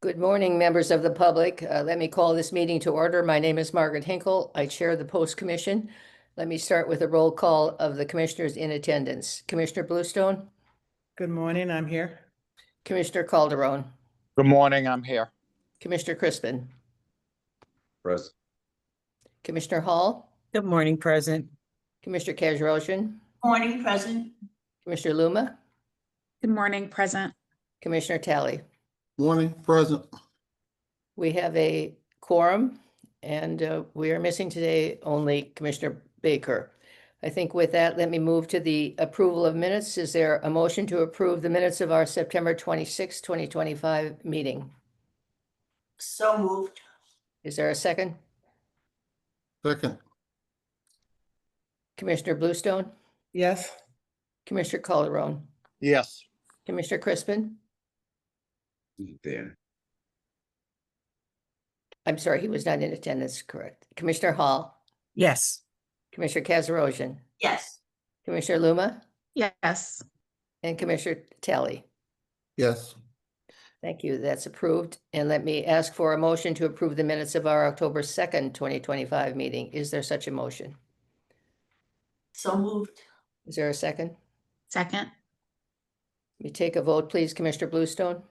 Good morning, members of the public. Let me call this meeting to order. My name is Margaret Hinkle. I chair the Post Commission. Let me start with a roll call of the commissioners in attendance. Commissioner Bluestone? Good morning, I'm here. Commissioner Calderon? Good morning, I'm here. Commissioner Crispin? Present. Commissioner Hall? Good morning, present. Commissioner Kajrosian? Morning, present. Commissioner Luma? Good morning, present. Commissioner Talley? Morning, present. We have a quorum, and we are missing today only Commissioner Baker. I think with that, let me move to the approval of minutes. Is there a motion to approve the minutes of our September 26, 2025 meeting? So moved. Is there a second? Second. Commissioner Bluestone? Yes. Commissioner Calderon? Yes. Commissioner Crispin? There. I'm sorry, he was not in attendance, correct. Commissioner Hall? Yes. Commissioner Kajrosian? Yes. Commissioner Luma? Yes. And Commissioner Talley? Yes. Thank you. That's approved. And let me ask for a motion to approve the minutes of our October 2nd, 2025 meeting. Is there such a motion? So moved. Is there a second? Second. We take a vote, please. Commissioner Bluestone?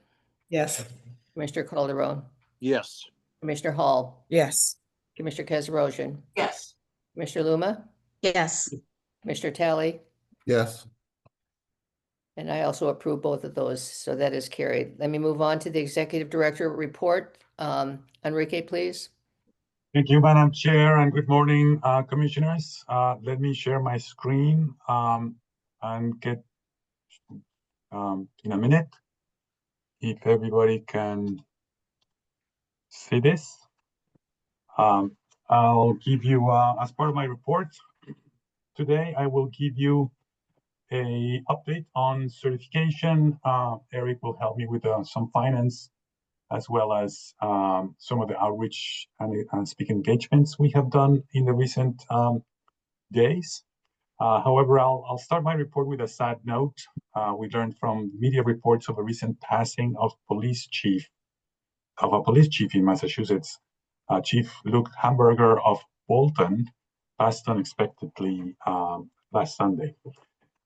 Yes. Commissioner Calderon? Yes. Commissioner Hall? Yes. Commissioner Kajrosian? Yes. Commissioner Luma? Yes. Commissioner Talley? Yes. And I also approve both of those, so that is carried. Let me move on to the Executive Director report. Enrique, please. Thank you, Madam Chair, and good morning, Commissioners. Let me share my screen and get in a minute, if everybody can see this. I'll give you, as part of my report today, I will give you a update on certification. Eric will help me with some finance, as well as some of the outreach and speak engagements we have done in the recent days. However, I'll start my report with a sad note. We learned from media reports of a recent passing of a police chief in Massachusetts. Chief Luke Hamburger of Bolton passed unexpectedly last Sunday.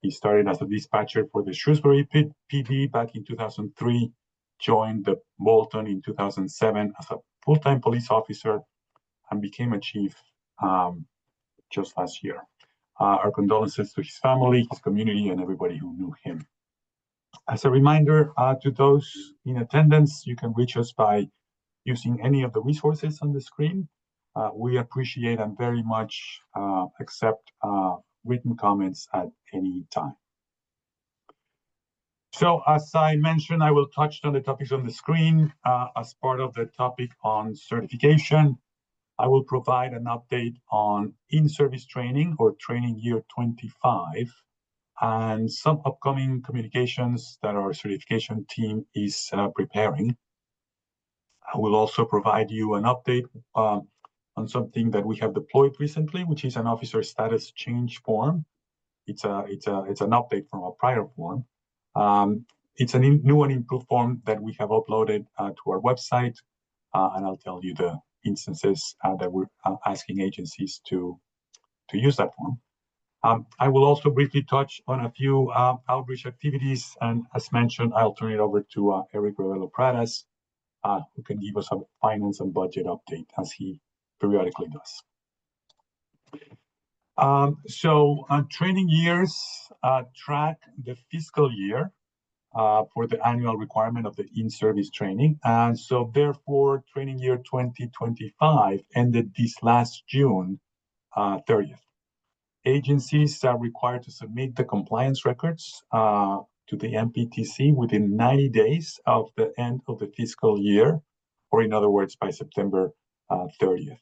He started as a dispatcher for the Shrewsbury PD back in 2003, joined the Bolton in 2007 as a full-time police officer, and became a chief just last year. Our condolences to his family, his community, and everybody who knew him. As a reminder to those in attendance, you can reach us by using any of the resources on the screen. We appreciate and very much accept written comments at any time. So as I mentioned, I will touch on the topics on the screen. As part of the topic on certification, I will provide an update on in-service training or training year 25 and some upcoming communications that our certification team is preparing. I will also provide you an update on something that we have deployed recently, which is an officer status change form. It's an update from a prior form. It's a new and improved form that we have uploaded to our website, and I'll tell you the instances that we're asking agencies to use that form. I will also briefly touch on a few outreach activities, and as mentioned, I'll turn it over to Eric Pradas, who can give us a finance and budget update, as he periodically does. Training years track the fiscal year for the annual requirement of the in-service training. And so therefore, training year 2025 ended this last June 30th. Agencies are required to submit the compliance records to the MPTC within 90 days of the end of the fiscal year, or in other words, by September 30th.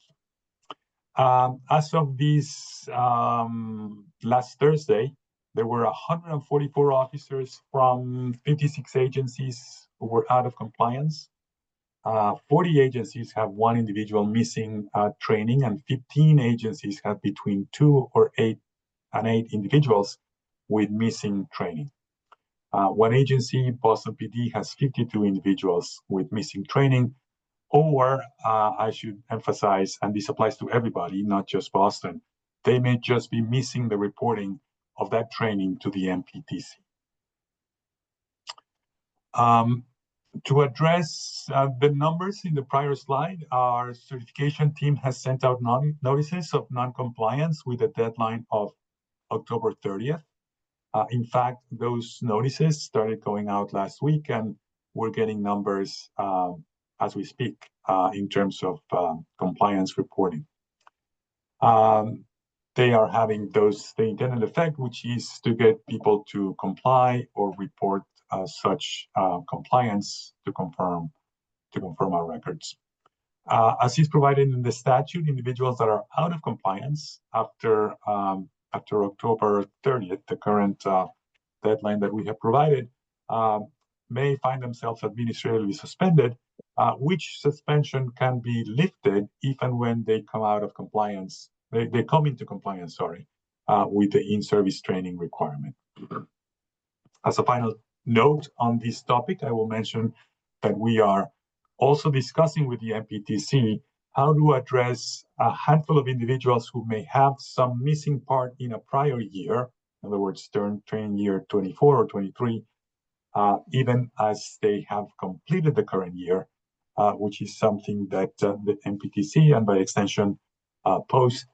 As of this last Thursday, there were 144 officers from 56 agencies who were out of compliance. 40 agencies have one individual missing training, and 15 agencies have between 2 or 8 individuals with missing training. One agency, Boston PD, has 52 individuals with missing training, or I should emphasize, and this applies to everybody, not just Boston, they may just be missing the reporting of that training to the MPTC. To address the numbers in the prior slide, our certification team has sent out notices of non-compliance with a deadline of October 30th. In fact, those notices started going out last week, and we're getting numbers as we speak in terms of compliance reporting. They are having the intended effect, which is to get people to comply or report such compliance to confirm our records. As is provided in the statute, individuals that are out of compliance after October 30th, the current deadline that we have provided, may find themselves administratively suspended, which suspension can be lifted even when they come out of compliance. They come into compliance, with the in-service training requirement. As a final note on this topic, I will mention that we are also discussing with the MPTC how to address a handful of individuals who may have some missing part in a prior year, in other words, training year 24 or 23, even as they have completed the current year, which is something that the MPTC and by extension POST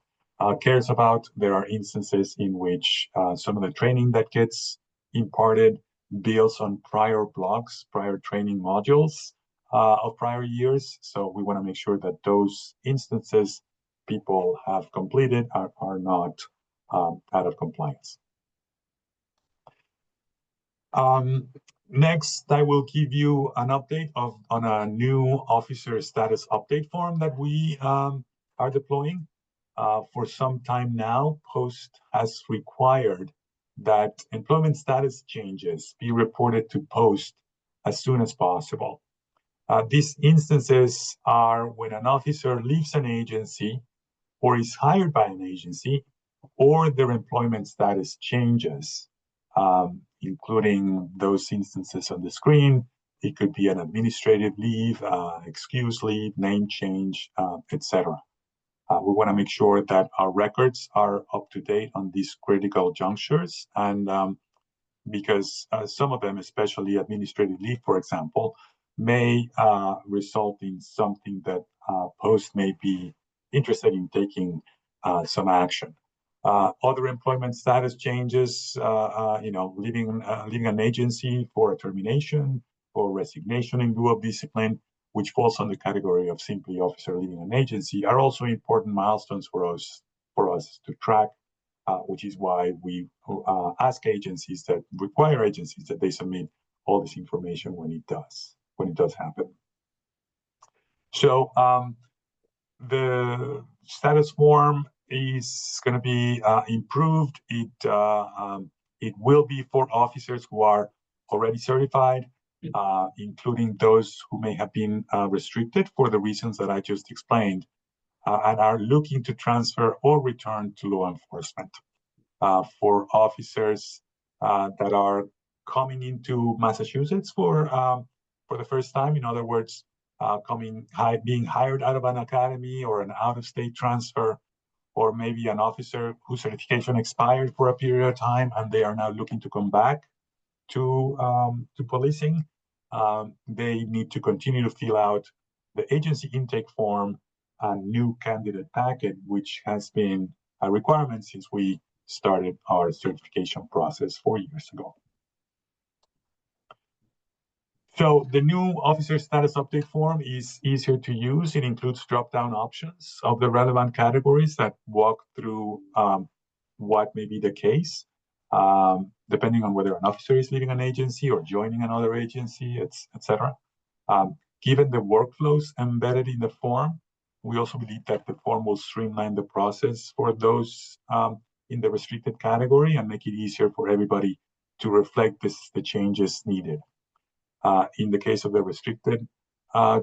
cares about. There are instances in which some of the training that gets imparted builds on prior blocks, prior training modules of prior years. So we want to make sure that those instances people have completed are not out of compliance. Next, I will give you an update on a new officer status update form that we are deploying. For some time now, POST has required that employment status changes be reported to POST as soon as possible. These instances are when an officer leaves an agency or is hired by an agency, or their employment status changes, including those instances on the screen. It could be an administrative leave, excuse leave, name change, etc. We want to make sure that our records are up to date on these critical junctures, and because some of them, especially administrative leave, for example, may result in something that POST may be interested in taking some action. Other employment status changes, leaving an agency for a termination or resignation in lieu of discipline, which falls on the category of simply officer leaving an agency, are also important milestones for us to track, which is why we require agencies that they submit all this information when it does happen. So the status form is going to be improved. It will be for officers who are already certified, including those who may have been restricted for the reasons that I just explained, and are looking to transfer or return to law enforcement. For officers that are coming into Massachusetts for the first time, in other words, being hired out of an academy or an out-of-state transfer, or maybe an officer whose certification expired for a period of time and they are now looking to come back to policing, they need to continue to fill out the agency intake form and new candidate packet, which has been a requirement since we started our certification process 4 years ago. So the new officer status update form is easier to use. It includes drop-down options of the relevant categories that walk through what may be the case, depending on whether an officer is leaving an agency or joining another agency, etc. Given the workflows embedded in the form, we also believe that the form will streamline the process for those in the restricted category and make it easier for everybody to reflect the changes needed. In the case of the restricted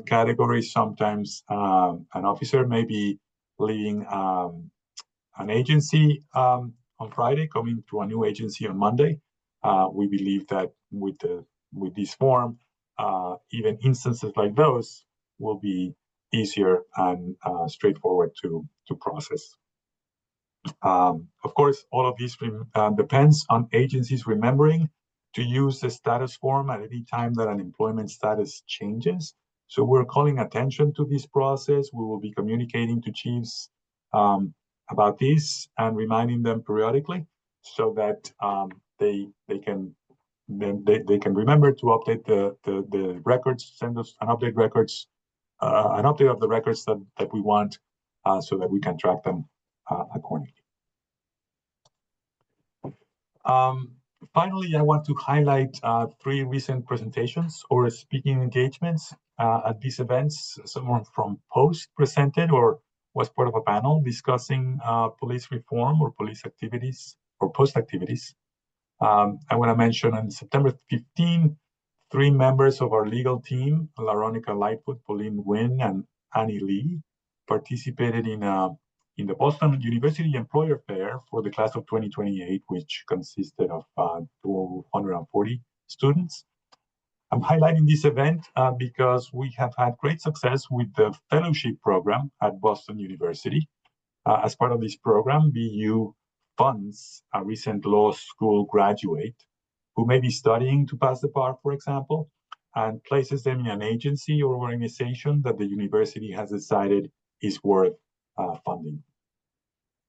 category, sometimes an officer may be leaving an agency on Friday, coming to a new agency on Monday, We believe that with this form, even instances like those will be easier and straightforward to process. Of course, all of this depends on agencies remembering to use the status form at any time that an employment status changes. So we're calling attention to this process. We will be communicating to chiefs about this and reminding them periodically so that they can remember to update the records, send us an update of the records that we want so that we can track them accordingly. Finally, I want to highlight 3 recent presentations or speaking engagements at these events. Someone from Post presented or was part of a panel discussing police reform or police activities or post activities. I want to mention on September 15, 3 members of our legal team, Laronica Lightfoot, Pauline Wynn, and Annie Lee, participated in the Boston University Employer Fair for the class of 2028, which consisted of 240 students. I'm highlighting this event because we have had great success with the fellowship program at Boston University. As part of this program, BU funds a recent law school graduate who may be studying to pass the bar, for example, and places them in an agency or organization that the university has decided is worth funding.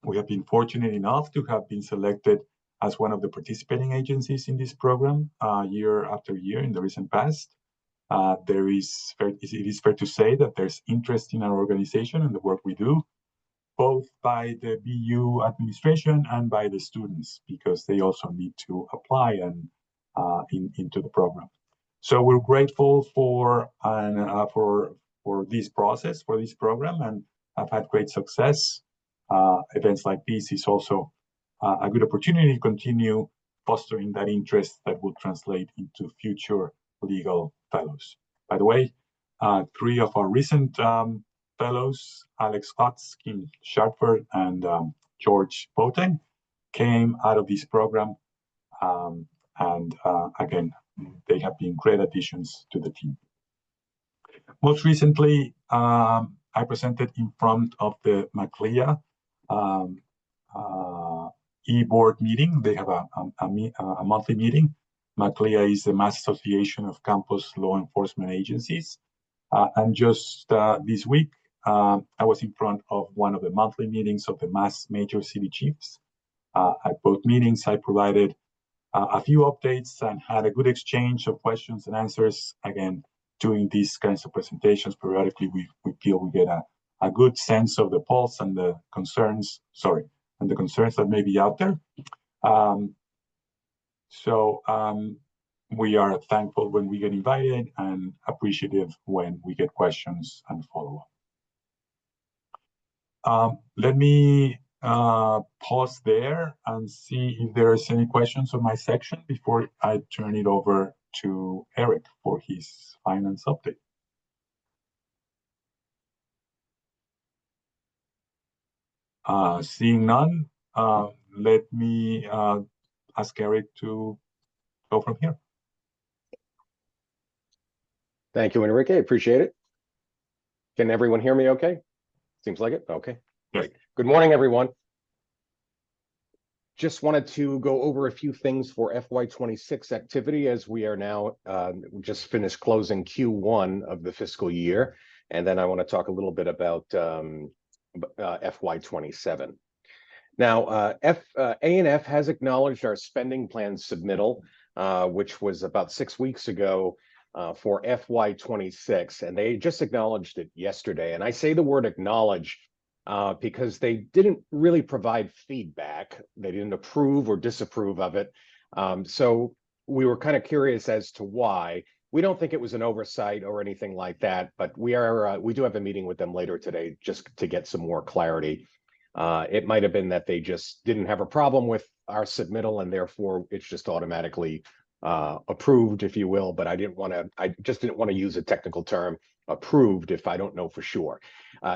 We have been fortunate enough to have been selected as one of the participating agencies in this program year after year in the recent past. It is fair to say that there's interest in our organization and the work we do, both by the BU administration and by the students, because they also need to apply and into the program. So we're grateful for this process, for this program, and have had great success. Events like this is also a good opportunity to continue fostering that interest that will translate into future legal fellows. By the way, 3 of our recent fellows, Alex Hotz, Kim Sharper, and George Boateng, came out of this program. Again, they have been great additions to the team. Most recently, I presented in front of the McLeA e-board meeting. They have a monthly meeting. McLeA is the Mass Association of Campus Law Enforcement Agencies. And just this week, I was in front of one of the monthly meetings of the Mass Major City Chiefs. At both meetings, I provided a few updates and had a good exchange of questions and answers. Again, doing these kinds of presentations periodically, we feel we get a good sense of the pulse and the concerns, that may be out there. We are thankful when we get invited and appreciative when we get questions and follow up. Let me pause there and see if there's any questions on my section before I turn it over to Eric for his finance update. Seeing none, let me ask Eric to go from here. Thank you, Enrique. Appreciate it. Can everyone hear me okay? Seems like it. Okay, great. Good morning, everyone. Just wanted to go over a few things for FY26 activity as we are now just finished closing Q1 of the fiscal year. And then I want to talk a little bit about FY27. Now, A&F has acknowledged our spending plan submittal, which was about 6 weeks ago for FY26, and they just acknowledged it yesterday. And I say the word acknowledge because they didn't really provide feedback. They didn't approve or disapprove of it. So we were kind of curious as to why. We don't think it was an oversight or anything like that, but we do have a meeting with them later today just to get some more clarity. It might have been that they just didn't have a problem with our submittal and therefore it's just automatically approved, if you will, but I just didn't want to use a technical term, approved, if I don't know for sure.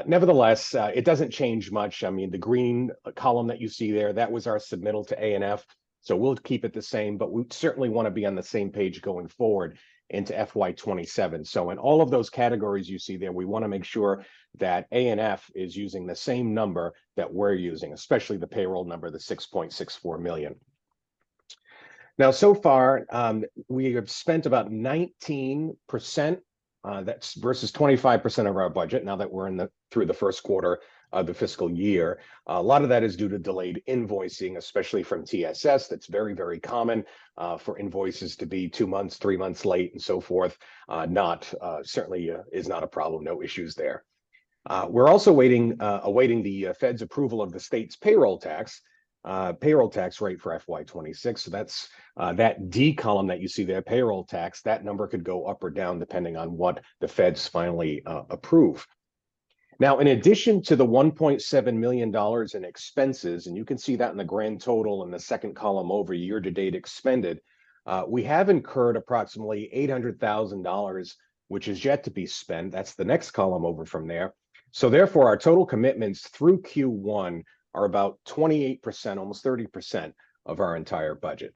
Nevertheless, it doesn't change much. I mean, the green column that you see there, that was our submittal to A&F. So we'll keep it the same, but we certainly want to be on the same page going forward into FY27. So in all of those categories you see there, we want to make sure that A&F is using the same number that we're using, especially the payroll number, the 6.64 million. Now, so far, we have spent about 19%. That's versus 25% of our budget. Now that we're through the first quarter of the fiscal year, a lot of that is due to delayed invoicing, especially from TSS. That's very, very common for invoices to be 2 months, 3 months late, and so forth. Certainly is not a problem. No issues there. We're also awaiting the Fed's approval of the state's payroll tax rate for FY26. So that's that D column that you see there, payroll tax. That number could go up or down depending on what the Feds finally approve. Now, in addition to the $1.7 million in expenses, and you can see that in the grand total in the second column over year-to-date expended, we have incurred approximately $800,000, which is yet to be spent. That's the next column over from there. So therefore, our total commitments through Q1 are about 28%, almost 30% of our entire budget.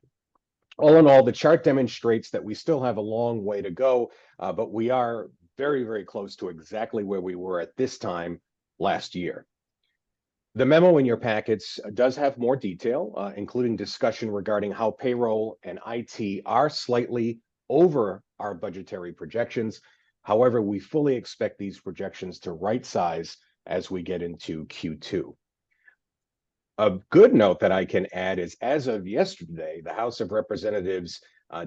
All in all, the chart demonstrates that we still have a long way to go, but we are very, very close to exactly where we were at this time last year. The memo in your packets does have more detail, including discussion regarding how payroll and IT are slightly over our budgetary projections. However, we fully expect these projections to right size as we get into Q2. A good note that I can add is, as of yesterday, the House of Representatives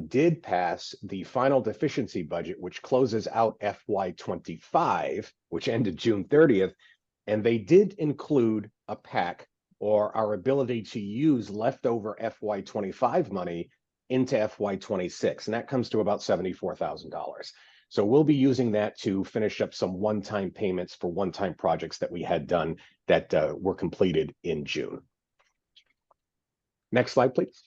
did pass the final deficiency budget, which closes out FY25, which ended June 30th, and they did include a PAC, or our ability to use leftover FY25 money into FY26, and that comes to about $74,000. So we'll be using that to finish up some one-time payments for one-time projects that we had done that were completed in June. Next slide, please.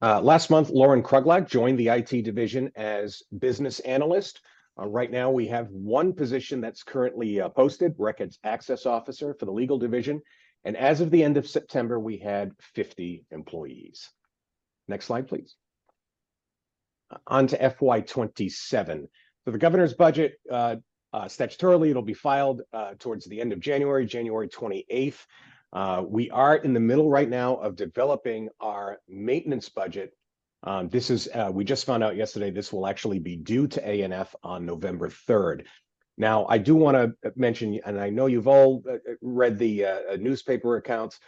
Last month, Lauren Kruglack joined the IT division as business analyst. Right now, we have one position that's currently posted, Records Access Officer for the legal division. And as of the end of September, we had 50 employees. Next slide, please. On to FY27. So the governor's budget, statutorily, it'll be filed towards the end of January 28th. We are in the middle right now of developing our maintenance budget. We just found out yesterday, this will actually be due to A&F on November 3rd. Now, I do want to mention, and I know you've all read the newspaper accounts.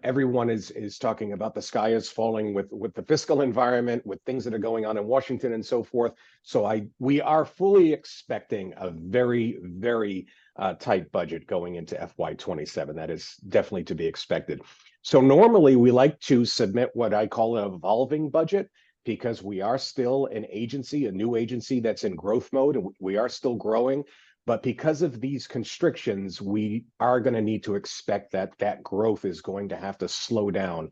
Everyone is talking about the sky is falling with the fiscal environment, with things that are going on in Washington and so forth. So we are fully expecting a very, very tight budget going into FY27. That is definitely to be expected. So normally we like to submit what I call an evolving budget, because we are still an agency, a new agency that's in growth mode, and we are still growing. But because of these constrictions, we are going to need to expect that growth is going to have to slow down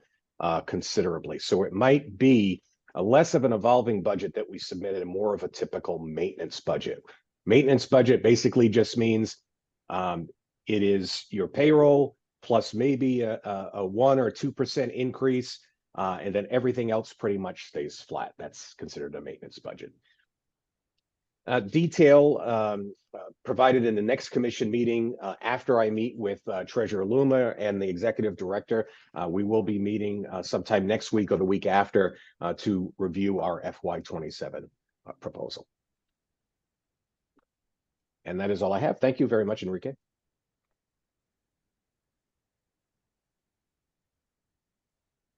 considerably. So it might be a less of an evolving budget that we submitted, and more of a typical maintenance budget. Maintenance budget basically just means it is your payroll plus maybe a 1 or 2% increase, and then everything else pretty much stays flat. That's considered a maintenance budget. Detail provided in the next commission meeting after I meet with Treasurer Luma and the executive director. We will be meeting sometime next week or the week after to review our FY27 proposal. And that is all I have. Thank you very much, Enrique.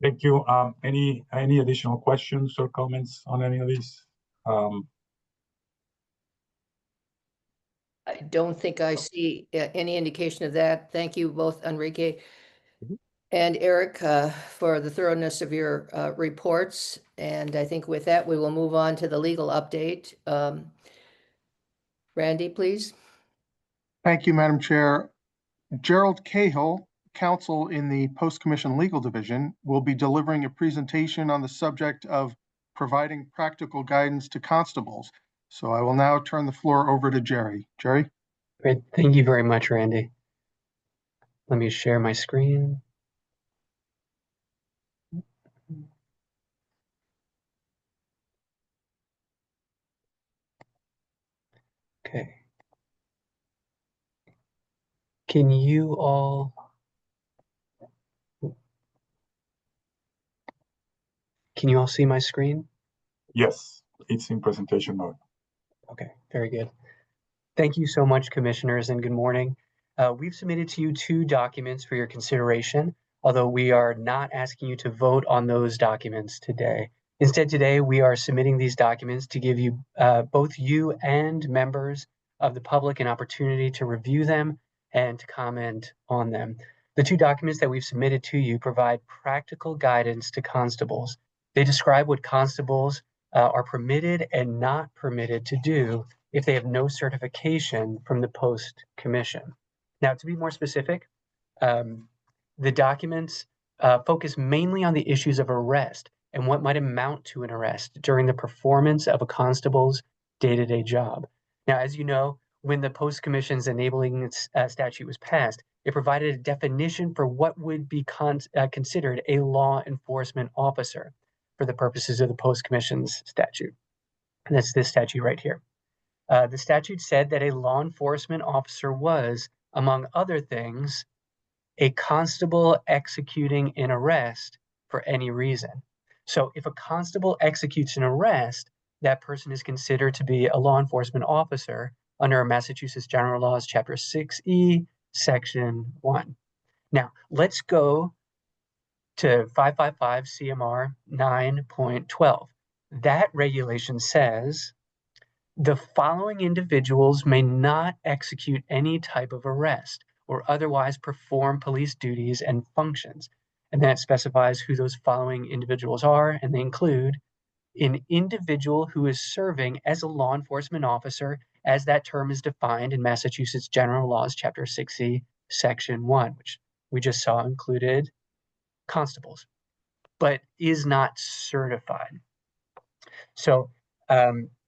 Thank you. Any additional questions or comments on any of these? I don't think I see any indication of that. Thank you both, Enrique and Eric, for the thoroughness of your reports. And I think with that, we will move on to the legal update. Randy, please. Thank you, Madam Chair. Gerald Cahill, counsel in the Post-Commission Legal Division, will be delivering a presentation on the subject of providing practical guidance to constables. So I will now turn the floor over to Jerry. Jerry? Great. Thank you very much, Randy. Let me share my screen. Okay. Can you all see my screen? Yes, it's in presentation mode. Okay, very good. Thank you so much, commissioners, and good morning. We've submitted to you 2 documents for your consideration, although we are not asking you to vote on those documents today. Instead, today we are submitting these documents to give you, both you and members of the public, an opportunity to review them and to comment on them. The 2 documents that we've submitted to you provide practical guidance to constables. They describe what constables are permitted and not permitted to do if they have no certification from the Post Commission. Now, to be more specific, the documents focus mainly on the issues of arrest and what might amount to an arrest during the performance of a constable's day-to-day job. Now, as you know, when the Post Commission's enabling statute was passed, it provided a definition for what would be considered a law enforcement officer for the purposes of the Post Commission's statute. And that's this statute right here. The statute said that a law enforcement officer was, among other things, a constable executing an arrest for any reason. So if a constable executes an arrest, that person is considered to be a law enforcement officer under Massachusetts General Laws, Chapter 6E, Section 1. Now, let's go to 555 CMR 9.12. That regulation says, the following individuals may not execute any type of arrest or otherwise perform police duties and functions. And then it specifies who those following individuals are, and they include an individual who is serving as a law enforcement officer, as that term is defined in Massachusetts General Laws, Chapter 6E, Section 1, which we just saw included constables, but is not certified. So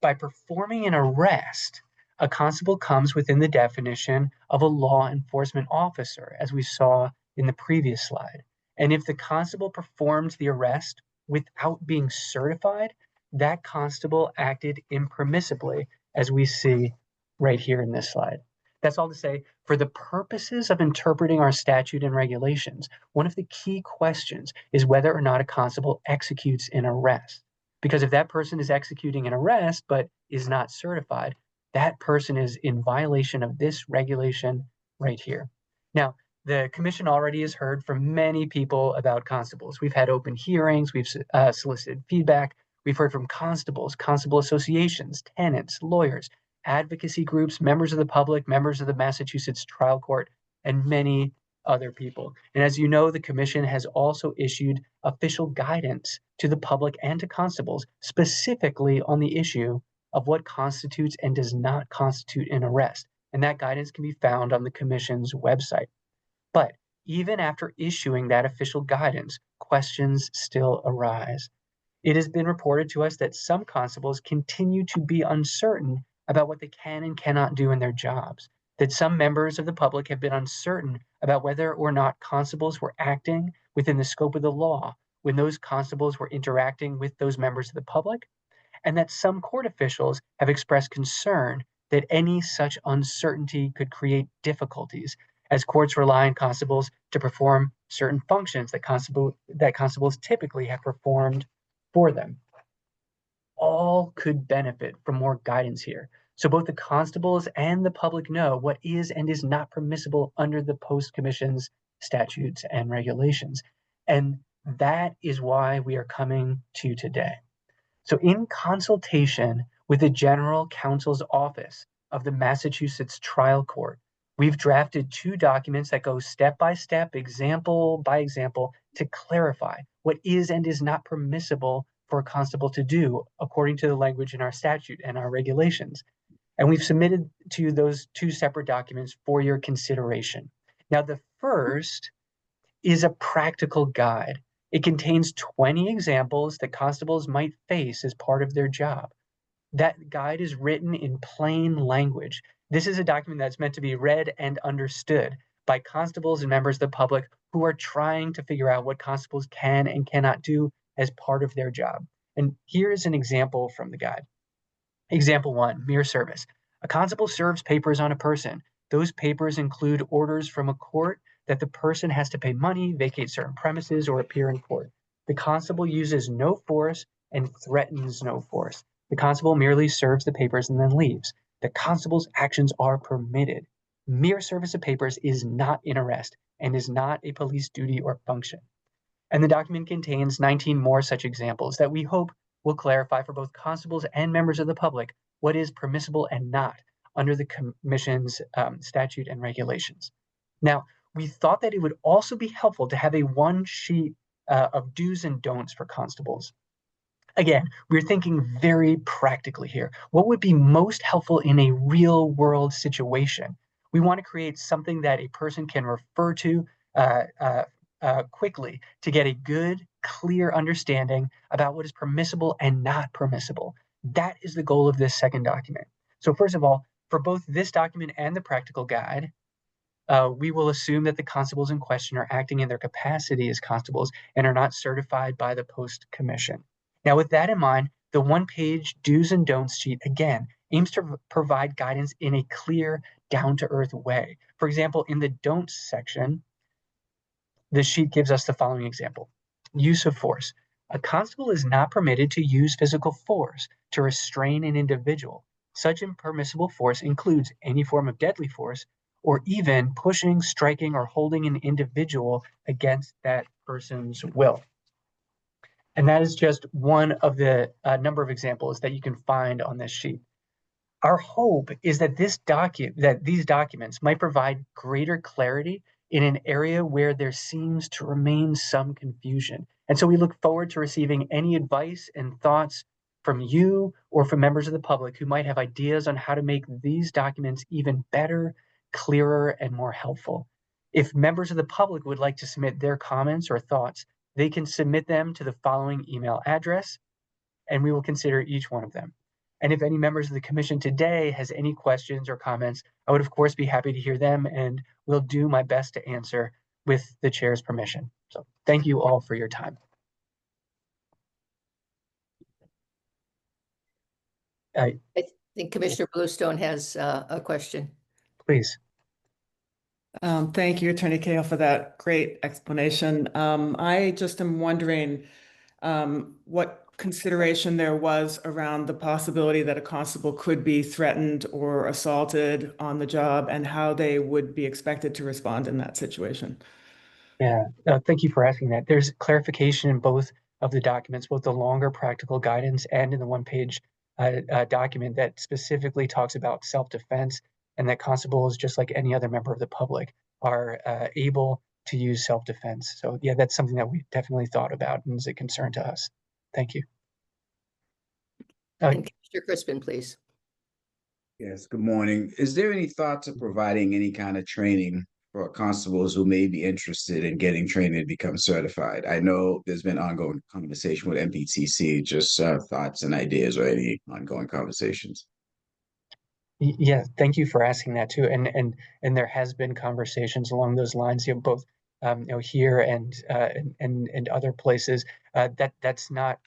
by performing an arrest, a constable comes within the definition of a law enforcement officer, as we saw in the previous slide. And if the constable performed the arrest without being certified, that constable acted impermissibly, as we see right here in this slide. That's all to say, for the purposes of interpreting our statute and regulations, one of the key questions is whether or not a constable executes an arrest. Because if that person is executing an arrest but is not certified, that person is in violation of this regulation right here. Now, the commission already has heard from many people about constables. We've had open hearings, we've solicited feedback, we've heard from constables, constable associations, tenants, lawyers, advocacy groups, members of the public, members of the Massachusetts trial court, and many other people. And as you know, the commission has also issued official guidance to the public and to constables, specifically on the issue of what constitutes and does not constitute an arrest. And that guidance can be found on the commission's website. But even after issuing that official guidance, questions still arise. It has been reported to us that some constables continue to be uncertain about what they can and cannot do in their jobs, that some members of the public have been uncertain about whether or not constables were acting within the scope of the law when those constables were interacting with those members of the public, and that some court officials have expressed concern that any such uncertainty could create difficulties as courts rely on constables to perform certain functions that constables typically have performed for them. All could benefit from more guidance here, so both the constables and the public know what is and is not permissible under the Post Commission's statutes and regulations. And that is why we are coming to you today. So in consultation with the General Counsel's Office of the Massachusetts Trial Court, we've drafted 2 documents that go step by step, example by example, to clarify what is and is not permissible for a constable to do according to the language in our statute and our regulations. And we've submitted to you those 2 separate documents for your consideration. Now, the first is a practical guide. It contains 20 examples that constables might face as part of their job. That guide is written in plain language. This is a document that's meant to be read and understood by constables and members of the public who are trying to figure out what constables can and cannot do as part of their job. And here's an example from the guide. Example 1, mere service. A constable serves papers on a person. Those papers include orders from a court that the person has to pay money, vacate certain premises, or appear in court. The constable uses no force and threatens no force. The constable merely serves the papers and then leaves. The constable's actions are permitted. Mere service of papers is not an arrest and is not a police duty or function. And the document contains 19 more such examples that we hope will clarify for both constables and members of the public what is permissible and not under the Commission's statute and regulations. Now, we thought that it would also be helpful to have a one sheet of do's and don'ts for constables. Again, we're thinking very practically here. What would be most helpful in a real world situation? We want to create something that a person can refer to quickly to get a good, clear understanding about what is permissible and not permissible. That is the goal of this second document. So first of all, for both this document and the practical guide, we will assume that the constables in question are acting in their capacity as constables and are not certified by the Post Commission. Now, with that in mind, the one-page do's and don'ts sheet, again, aims to provide guidance in a clear, down-to-earth way. For example, in the don'ts section, the sheet gives us the following example. Use of force. A constable is not permitted to use physical force to restrain an individual. Such impermissible force includes any form of deadly force, or even pushing, striking, or holding an individual against that person's will. And that is just one of the number of examples that you can find on this sheet. Our hope is that these documents might provide greater clarity in an area where there seems to remain some confusion. And so we look forward to receiving any advice and thoughts from you or from members of the public who might have ideas on how to make these documents even better, clearer, and more helpful. If members of the public would like to submit their comments or thoughts, they can submit them to the following email address, and we will consider each one of them. And if any members of the commission today has any questions or comments, I would of course be happy to hear them and will do my best to answer with the chair's permission. So thank you all for your time. I think Commissioner Bluestone has a question. Please. Thank you, Attorney Cahill, for that great explanation. I just am wondering what consideration there was around the possibility that a constable could be threatened or assaulted on the job and how they would be expected to respond in that situation. Yeah, thank you for asking that. There's clarification in both of the documents, both the longer practical guidance and in the one-page document that specifically talks about self-defense, and that constables, just like any other member of the public, are able to use self-defense. So yeah, that's something that we definitely thought about and is a concern to us. Thank you. And Commissioner Crispin, please. Yes, good morning. Is there any thoughts of providing any kind of training for constables who may be interested in getting trained and become certified? I know there's been ongoing conversation with MPTC, just thoughts and ideas or any ongoing conversations. Yeah, thank you for asking that too. And there has been conversations along those lines, both here and other places. That's not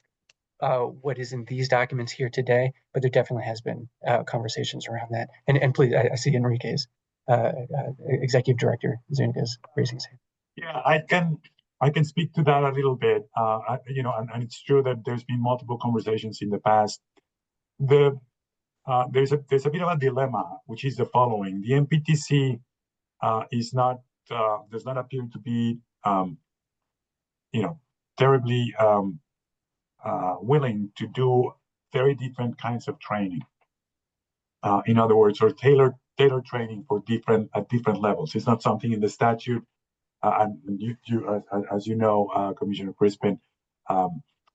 what is in these documents here today, but there definitely has been conversations around that. And please, I see Enrique's Executive Director Zuniga is raising his hand. Yeah, I can speak to that a little bit. And it's true that there's been multiple conversations in the past. There's a bit of a dilemma, which is the following: the MPTC does not appear to be terribly willing to do very different kinds of training. In other words, or tailored training for at different levels. It's not something in the statute. And as you know, Commissioner Crispin,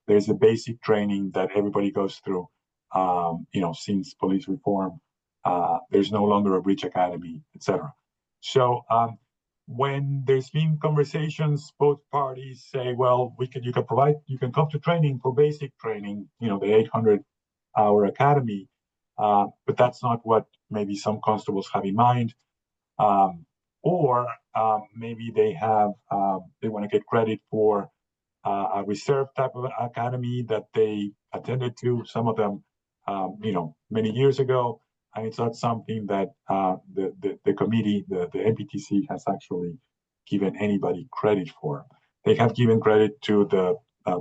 there's a basic training that everybody goes through. Since police reform, there's no longer a breach academy, etc. So when there's been conversations, both parties say, well, you can come to training for basic training, the 800-hour academy, but that's not what maybe some constables have in mind. Or maybe they have they want to get credit for a reserve type of academy that they attended to. Some of them, many years ago, and it's not something that the committee, the NPTC, has actually given anybody credit for. They have given credit to the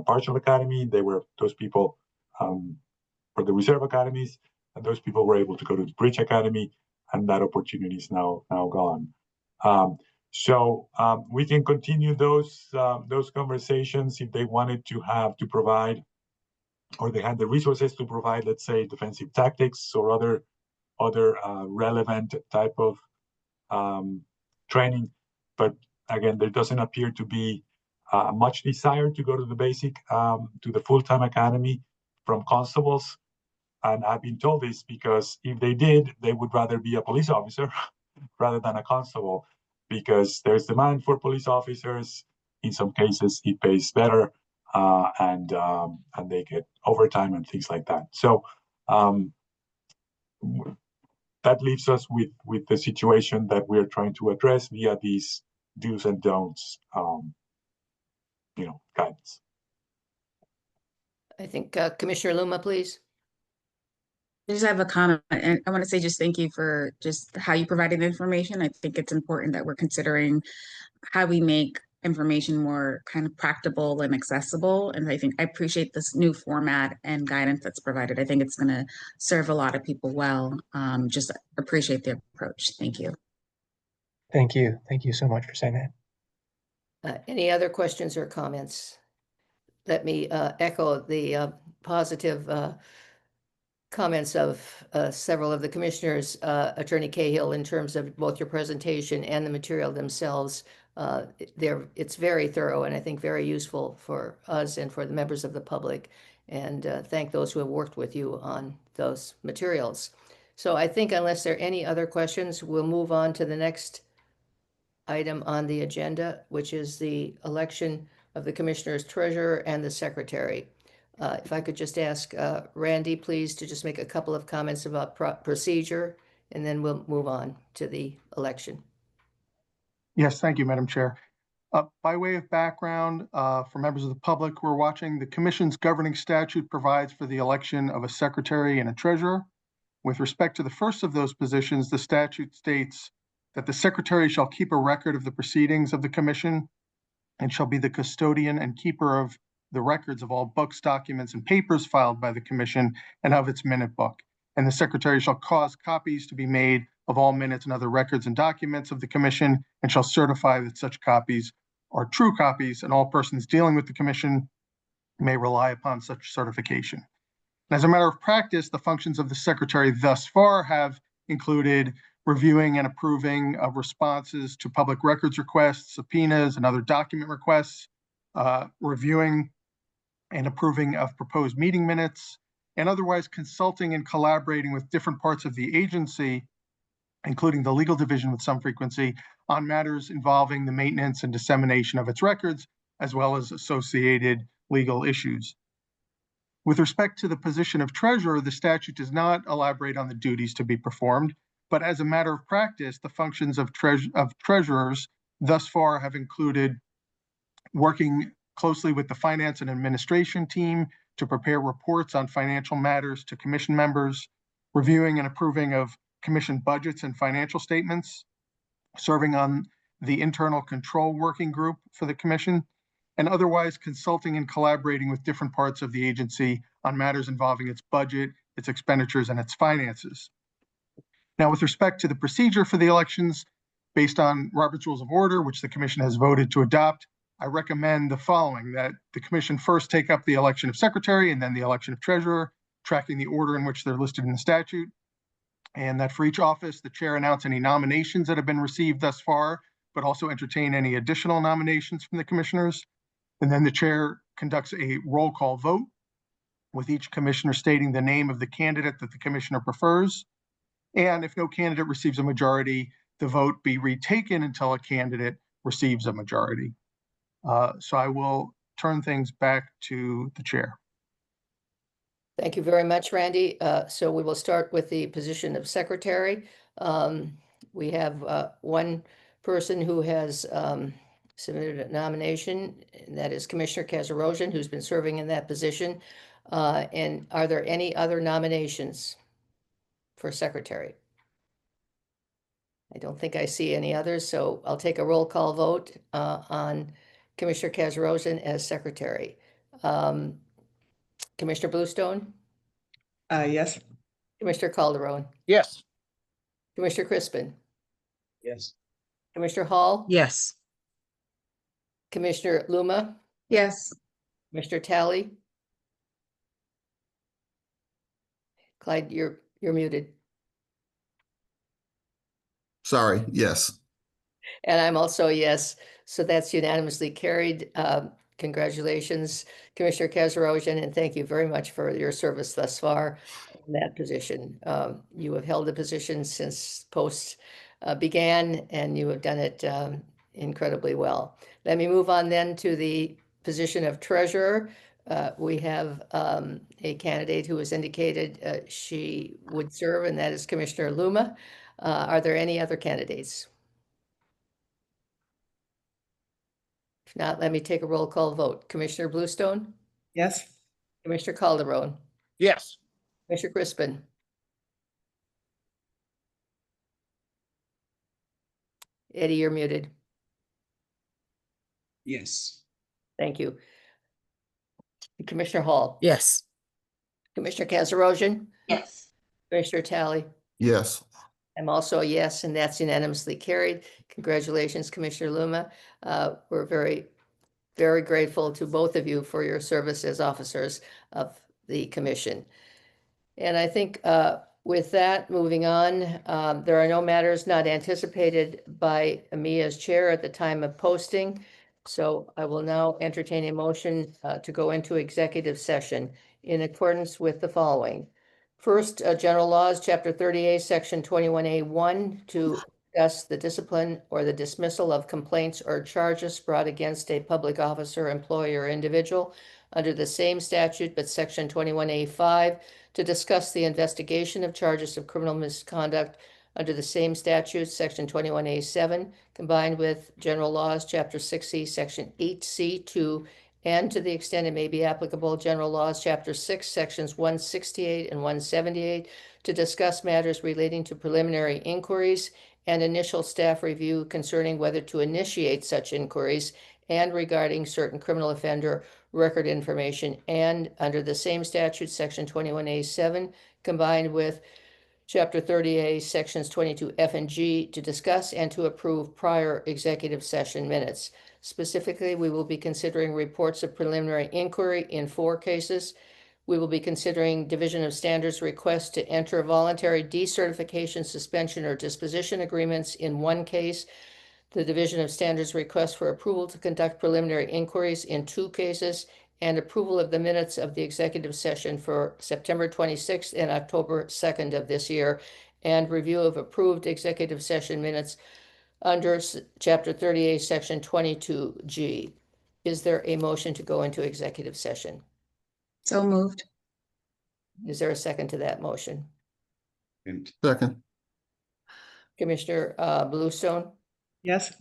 partial academy. They were those people for the reserve academies, and those people were able to go to the bridge academy, and that opportunity is now gone. So we can continue those conversations if they wanted to have to provide, or they had the resources to provide, let's say, defensive tactics or other relevant type of training. But again, there doesn't appear to be much desire to go to the basic, to the full-time academy from constables. And I've been told this because if they did, they would rather be a police officer rather than a constable, because there's demand for police officers. In some cases, it pays better, and they get overtime and things like that. So that leaves us with the situation that we're trying to address via these do's and don'ts, guidance. I think Commissioner Luma, please. I just have a comment, and I want to say just thank you for just how you provided the information. I think it's important that we're considering how we make information more kind of practical and accessible. And I think I appreciate this new format and guidance that's provided. I think it's going to serve a lot of people well. Just appreciate the approach. Thank you. Thank you. Thank you so much for saying that. Any other questions or comments? Let me echo the positive comments of several of the commissioners, Attorney Cahill, in terms of both your presentation and the material themselves. It's very thorough and I think very useful for us and for the members of the public. And thank those who have worked with you on those materials. So I think unless there are any other questions, we'll move on to the next item on the agenda, which is the election of the Commissioner's Treasurer and the Secretary. If I could just ask Randy, please, to just make a couple of comments about procedure, and then we'll move on to the election. Yes, thank you, Madam Chair. By way of background, for members of the public who are watching, the Commission's governing statute provides for the election of a secretary and a treasurer. With respect to the first of those positions, the statute states that the secretary shall keep a record of the proceedings of the Commission and shall be the custodian and keeper of the records of all books, documents, and papers filed by the Commission and of its minute book. And the secretary shall cause copies to be made of all minutes and other records and documents of the Commission and shall certify that such copies are true copies, and all persons dealing with the Commission may rely upon such certification. And as a matter of practice, the functions of the secretary thus far have included reviewing and approving of responses to public records requests, subpoenas, and other document requests, reviewing and approving of proposed meeting minutes, and otherwise consulting and collaborating with different parts of the agency, including the legal division with some frequency, on matters involving the maintenance and dissemination of its records, as well as associated legal issues. With respect to the position of treasurer, the statute does not elaborate on the duties to be performed, but as a matter of practice, the functions of treasurers thus far have included working closely with the finance and administration team to prepare reports on financial matters to Commission members, reviewing and approving of Commission budgets and financial statements, serving on the internal control working group for the Commission, and otherwise consulting and collaborating with different parts of the agency on matters involving its budget, its expenditures, and its finances. Now, with respect to the procedure for the elections, based on Robert's Rules of Order, which the Commission has voted to adopt, I recommend the following: that the Commission first take up the election of secretary and then the election of treasurer, tracking the order in which they're listed in the statute, and that for each office, the chair announce any nominations that have been received thus far, but also entertain any additional nominations from the commissioners. And then the chair conducts a roll call vote, with each commissioner stating the name of the candidate that the commissioner prefers. And if no candidate receives a majority, the vote be retaken until a candidate receives a majority. So I will turn things back to the chair. Thank you very much, Randy. So we will start with the position of secretary. We have one person who has submitted a nomination, and that is Commissioner Kazarosian, who's been serving in that position. And are there any other nominations for secretary? I don't think I see any others, so I'll take a roll call vote on Commissioner Kazarosian as secretary. Commissioner Bluestone, Yes. Commissioner Calderon, Yes. Commissioner Crispin, Yes. Commissioner Hall, Yes. Commissioner Luma, Yes. Commissioner Talley. Clyde, you're muted. Sorry, yes. And I'm also a yes, so that's unanimously carried. Congratulations, Commissioner Kazarosian, and thank you very much for your service thus far in that position. You have held the position since post began, and you have done it incredibly well. Let me move on then to the position of treasurer. We have a candidate who has indicated she would serve, and that is Commissioner Luma. Are there any other candidates? If not, let me take a roll call vote. Commissioner Bluestone, Yes. Commissioner Calderon, Yes. Commissioner Crispin, Eddie, you're muted. Yes. Thank you. Commissioner Hall, Yes. Commissioner Kazarosian, Yes. Commissioner Talley. Yes. I'm also a yes, and that's unanimously carried. Congratulations, Commissioner Luma. We're very, very grateful to both of you for your service as officers of the commission. And I think with that, moving on, there are no matters not anticipated by me as chair at the time of posting. So I will now entertain a motion to go into executive session in accordance with the following. First, General Laws, Chapter 38, Section 21A1, to discuss the discipline or the dismissal of complaints or charges brought against a public officer, employee, or individual under the same statute, but Section 21A5, to discuss the investigation of charges of criminal misconduct under the same statute, Section 21A7, combined with General Laws, Chapter 60, Section 8C2, and to the extent it may be applicable, General Laws, Chapter 6, Sections 168 and 178, to discuss matters relating to preliminary inquiries and initial staff review concerning whether to initiate such inquiries and regarding certain criminal offender record information, and under the same statute, Section 21A7, combined with Chapter 30A, Sections 22F and G, to discuss and to approve prior executive session minutes. Specifically, we will be considering reports of preliminary inquiry in 4 cases. We will be considering Division of Standards requests to enter voluntary decertification, suspension, or disposition agreements in 1 case, the Division of Standards request for approval to conduct preliminary inquiries in 2 cases, and approval of the minutes of the executive session for September 26th and October 2nd of this year, and review of approved executive session minutes under Chapter 38, Section 22G. Is there a motion to go into executive session? So moved. Is there a second to that motion? And Second. Commissioner Bluestone, Yes.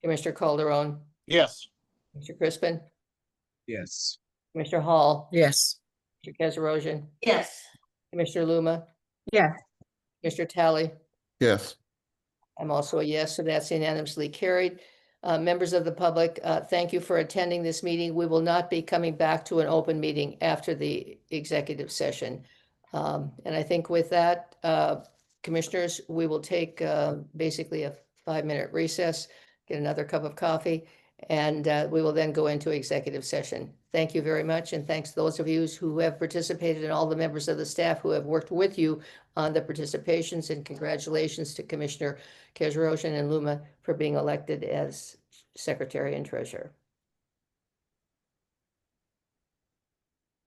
Commissioner Calderon, Yes. Commissioner Crispin, yes. Commissioner Hall, Yes. Commissioner Kazarosian, Yes. Commissioner Luma, Yes. Commissioner Talley. Yes. I'm also a yes, so that's unanimously carried. Members of the public, thank you for attending this meeting. We will not be coming back to an open meeting after the executive session. And I think with that, commissioners, we will take basically a 5-minute recess, get another cup of coffee, and we will then go into executive session. Thank you very much, and thanks to those of you who have participated and all the members of the staff who have worked with you on the participations, and congratulations to Commissioner Kazarosian and Luma for being elected as Secretary and Treasurer.